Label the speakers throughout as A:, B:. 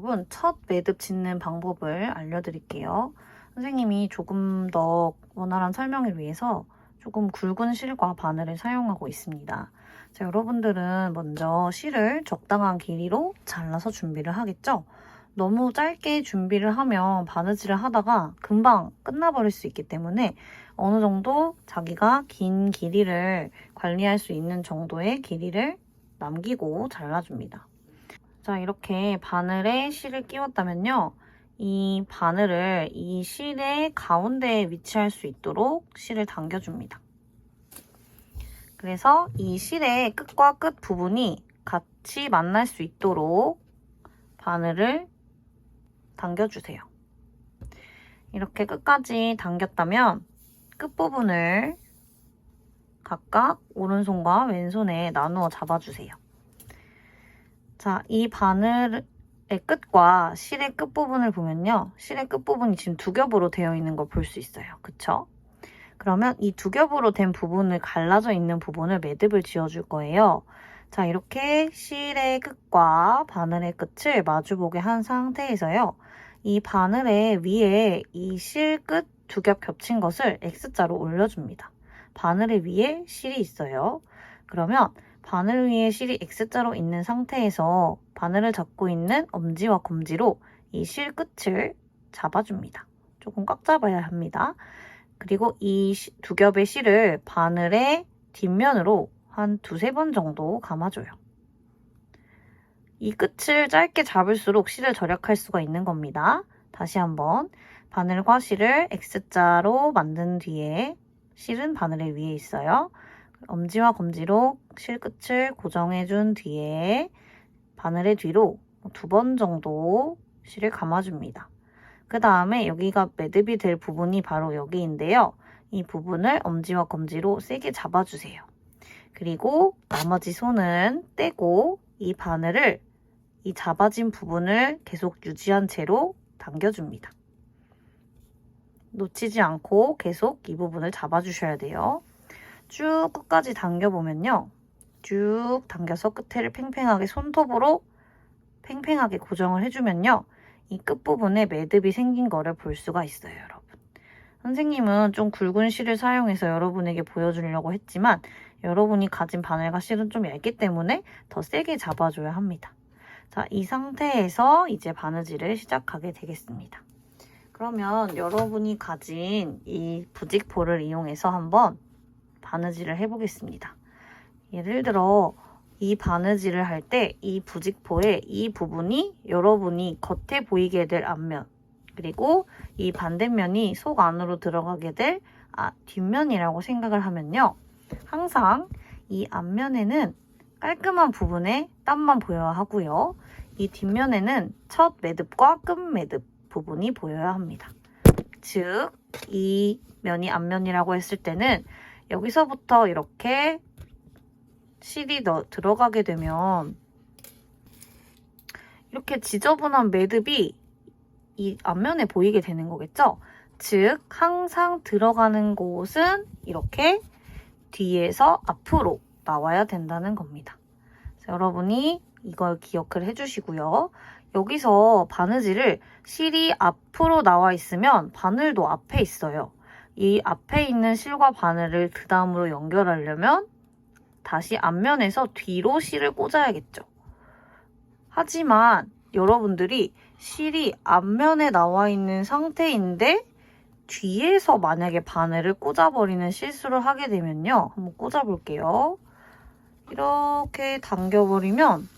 A: 여러분, 첫 매듭 짓는 방법을 알려드릴게요. 선생님이 조금 더 원활한 설명을 위해서 조금 굵은 실과 바늘을 사용하고 있습니다. 자, 여러분들은 먼저 실을 적당한 길이로 잘라서 준비를 하겠죠? 너무 짧게 준비를 하면 바느질을 하다가 금방 끝나버릴 수 있기 때문에 어느 정도 자기가 긴 길이를 관리할 수 있는 정도의 길이를 남기고 잘라줍니다. 자, 이렇게 바늘에 실을 끼웠다면요. 이 바늘을 이 실의 가운데에 위치할 수 있도록 실을 당겨줍니다. 그래서 이 실의 끝과 끝 부분이 같이 만날 수 있도록 바늘을 당겨주세요. 이렇게 끝까지 당겼다면 끝부분을 각각 오른손과 왼손에 나누어 잡아주세요. 자, 이 바늘의 끝과 실의 끝부분을 보면요. 실의 끝부분이 지금 두 겹으로 되어 있는 걸 볼 수 있어요. 그쵸? 그러면 이 두 겹으로 된 부분을 갈라져 있는 부분을 매듭을 지어줄 거예요. 자, 이렇게 실의 끝과 바늘의 끝을 마주보게 한 상태에서요. 이 바늘의 위에 이 실 끝 두 겹 겹친 것을 X자로 올려줍니다. 바늘의 위에 실이 있어요. 그러면 바늘 위에 실이 X자로 있는 상태에서 바늘을 잡고 있는 엄지와 검지로 이 실 끝을 잡아줍니다. 조금 꽉 잡아야 합니다. 그리고 이 두 겹의 실을 바늘의 뒷면으로 한 두세 번 정도 감아줘요. 이 끝을 짧게 잡을수록 실을 절약할 수가 있는 겁니다. 다시 한번 바늘과 실을 X자로 만든 뒤에 실은 바늘의 위에 있어요. 엄지와 검지로 실 끝을 고정해준 뒤에 바늘의 뒤로 두 번 정도 실을 감아줍니다. 그 다음에 여기가 매듭이 될 부분이 바로 여기인데요. 이 부분을 엄지와 검지로 세게 잡아주세요. 그리고 나머지 손은 떼고 이 바늘을 이 잡아진 부분을 계속 유지한 채로 당겨줍니다. 놓치지 않고 계속 이 부분을 잡아주셔야 돼요. 쭉 끝까지 당겨보면요. 쭉 당겨서 끝에를 팽팽하게 손톱으로 팽팽하게 고정을 해주면요. 이 끝부분에 매듭이 생긴 거를 볼 수가 있어요, 여러분. 선생님은 좀 굵은 실을 사용해서 여러분에게 보여주려고 했지만 여러분이 가진 바늘과 실은 좀 얇기 때문에 더 세게 잡아줘야 합니다. 자, 이 상태에서 이제 바느질을 시작하게 되겠습니다. 그러면 여러분이 가진 이 부직포를 이용해서 한번 바느질을 해보겠습니다. 예를 들어 이 바느질을 할 때 이 부직포의 이 부분이 여러분이 겉에 보이게 될 앞면, 그리고 이 반대면이 속 안으로 들어가게 될 뒷면이라고 생각을 하면요. 항상 이 앞면에는 깔끔한 부분에 땀만 보여야 하고요. 이 뒷면에는 첫 매듭과 끝 매듭 부분이 보여야 합니다. 즉, 이 면이 앞면이라고 했을 때는 여기서부터 이렇게 실이 들어가게 되면 이렇게 지저분한 매듭이 이 앞면에 보이게 되는 거겠죠? 즉, 항상 들어가는 곳은 이렇게 뒤에서 앞으로 나와야 된다는 겁니다. 그래서 여러분이 이걸 기억을 해주시고요. 여기서 바느질을 실이 앞으로 나와 있으면 바늘도 앞에 있어요. 이 앞에 있는 실과 바늘을 그 다음으로 연결하려면 다시 앞면에서 뒤로 실을 꽂아야겠죠. 하지만 여러분들이 실이 앞면에 나와 있는 상태인데 뒤에서 만약에 바늘을 꽂아버리는 실수를 하게 되면요. 한번 꽂아볼게요. 이렇게 당겨버리면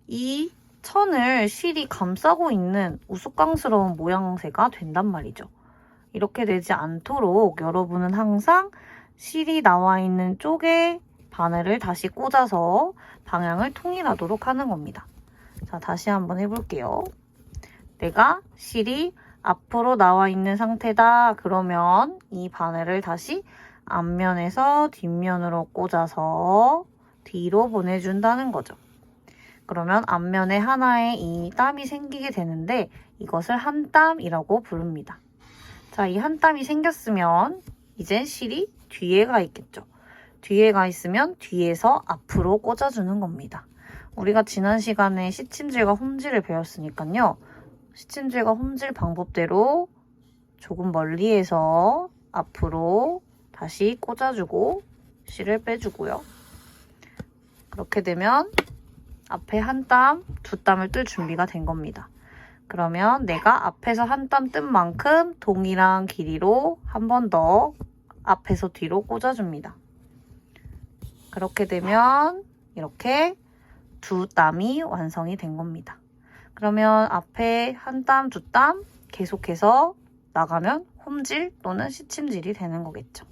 A: 이 천을 실이 감싸고 있는 우스꽝스러운 모양새가 된단 말이죠. 이렇게 되지 않도록 여러분은 항상 실이 나와 있는 쪽에 바늘을 다시 꽂아서 방향을 통일하도록 하는 겁니다. 자, 다시 한번 해볼게요. 내가 실이 앞으로 나와 있는 상태다. 그러면 이 바늘을 다시 앞면에서 뒷면으로 꽂아서 뒤로 보내준다는 거죠. 그러면 앞면에 하나의 이 땀이 생기게 되는데 이것을 한 땀이라고 부릅니다. 자, 이 한 땀이 생겼으면 이제 실이 뒤에 가 있겠죠. 뒤에 가 있으면 뒤에서 앞으로 꽂아주는 겁니다. 우리가 지난 시간에 시침질과 홈질을 배웠으니까요. 시침질과 홈질 방법대로 조금 멀리에서 앞으로 다시 꽂아주고 실을 빼주고요. 그렇게 되면 앞에 한 땀, 두 땀을 뜰 준비가 된 겁니다. 그러면 내가 앞에서 한 땀 뜬 만큼 동일한 길이로 한 번 더 앞에서 뒤로 꽂아줍니다. 그렇게 되면 이렇게 두 땀이 완성이 된 겁니다. 그러면 앞에 한 땀, 두 땀 계속해서 나가면 홈질 또는 시침질이 되는 거겠죠.